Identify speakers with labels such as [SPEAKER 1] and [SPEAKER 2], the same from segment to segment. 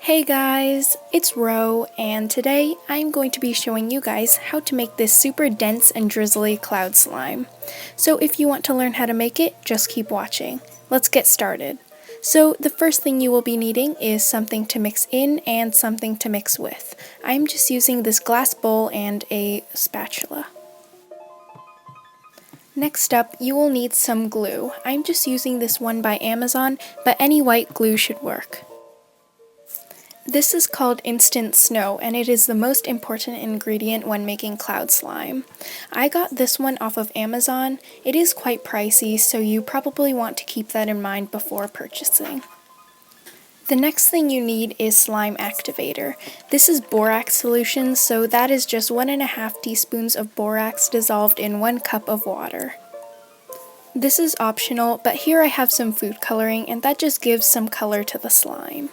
[SPEAKER 1] Hey guys, it's Ro, and today I'm going to be showing you guys how to make this super dense and drizzly cloud slime. So if you want to learn how to make it, just keep watching. Let's get started. So the first thing you will be needing is something to mix in and something to mix with. I'm just using this glass bowl and a spatula. Next up, you will need some glue. I'm just using this one by Amazon, but any white glue should work. This is called instant snow, and it is the most important ingredient when making cloud slime. I got this one off of Amazon. It is quite pricey, so you probably want to keep that in mind before purchasing. The next thing you need is slime activator. This is borax solution, so that is just 1.5 teaspoons of borax dissolved in 1 cup of water. This is optional, but here I have some food coloring, and that just gives some color to the slime.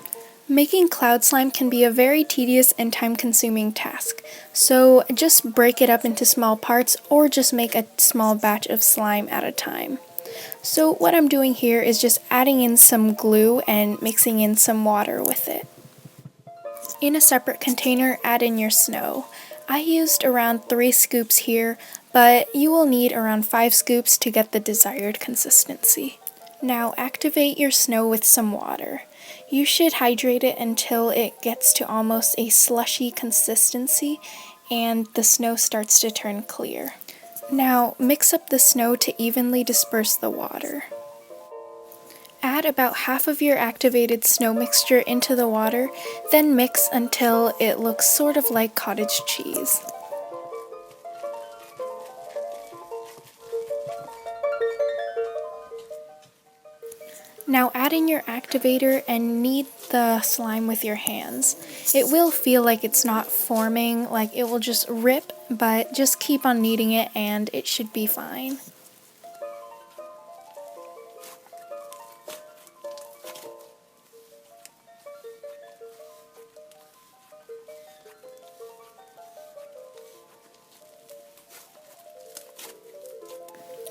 [SPEAKER 1] Making cloud slime can be a very tedious and time-consuming task, so just break it up into small parts or just make a small batch of slime at a time. So what I'm doing here is just adding in some glue and mixing in some water with it. In a separate container, add in your snow. I used around 3 scoops here, but you will need around 5 scoops to get the desired consistency. Now activate your snow with some water. You should hydrate it until it gets to almost a slushy consistency and the snow starts to turn clear. Now mix up the snow to evenly disperse the water. Add about half of your activated snow mixture into the water, then mix until it looks sort of like cottage cheese. Now add in your activator and knead the slime with your hands. It will feel like it's not forming, like it will just rip, but just keep on kneading it and it should be fine.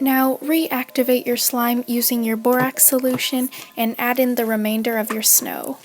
[SPEAKER 1] Now reactivate your slime using your borax solution and add in the remainder of your snow.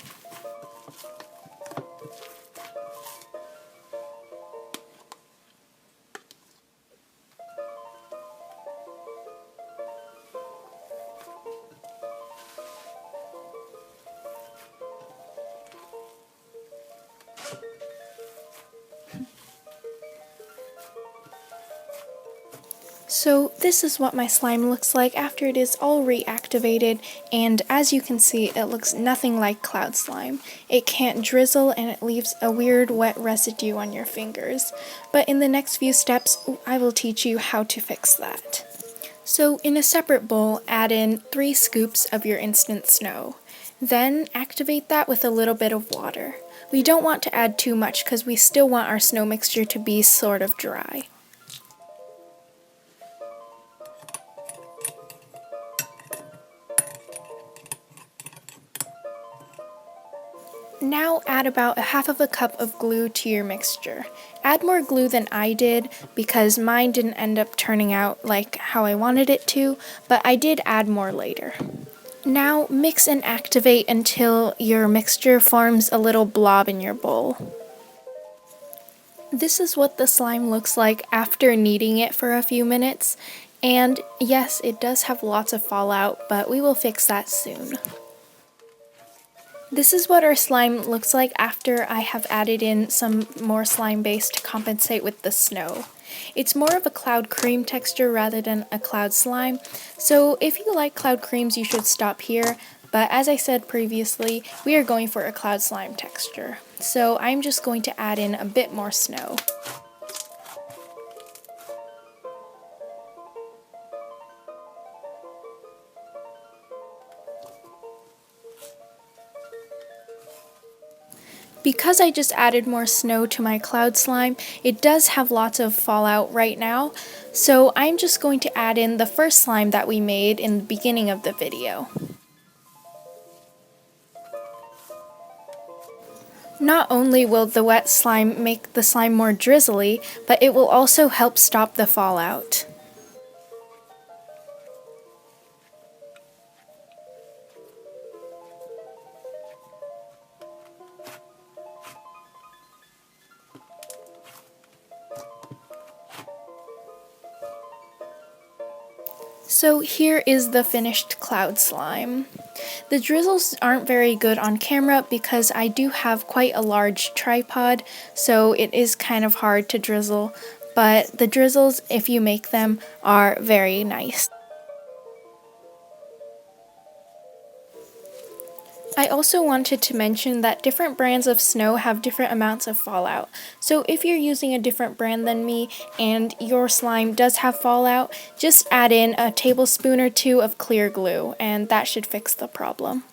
[SPEAKER 1] So this is what my slime looks like after it is all reactivated, and as you can see, it looks nothing like cloud slime. It can't drizzle and it leaves a weird wet residue on your fingers. But in the next few steps, I will teach you how to fix that. So in a separate bowl, add in 3 scoops of your instant snow. Then activate that with a little bit of water. We don't want to add too much because we still want our snow mixture to be sort of dry. Now add about 1/2 cup of glue to your mixture. Add more glue than I did because mine didn't end up turning out like how I wanted it to, but I did add more later. Now mix and activate until your mixture forms a little blob in your bowl. This is what the slime looks like after kneading it for a few minutes, and yes, it does have lots of fallout, but we will fix that soon. This is what our slime looks like after I have added in some more slime base to compensate with the snow. It's more of a cloud cream texture rather than a cloud slime, so if you like cloud creams you should stop here, but as I said previously, we are going for a cloud slime texture. So I'm just going to add in a bit more snow. Because I just added more snow to my cloud slime, it does have lots of fallout right now, so I'm just going to add in the first slime that we made in the beginning of the video. Not only will the wet slime make the slime more drizzly, but it will also help stop the fallout. So here is the finished cloud slime. The drizzles aren't very good on camera because I do have quite a large tripod, so it is kind of hard to drizzle, but the drizzles, if you make them, are very nice. I also wanted to mention that different brands of snow have different amounts of fallout. So if you're using a different brand than me and your slime does have fallout, just add in a tablespoon or two of clear glue and that should fix the problem.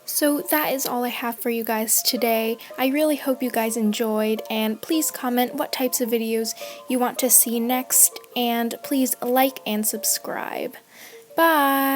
[SPEAKER 1] So that is all I have for you guys today. I really hope you guys enjoyed, and please comment what types of videos you want to see next, and please like and subscribe. Bye!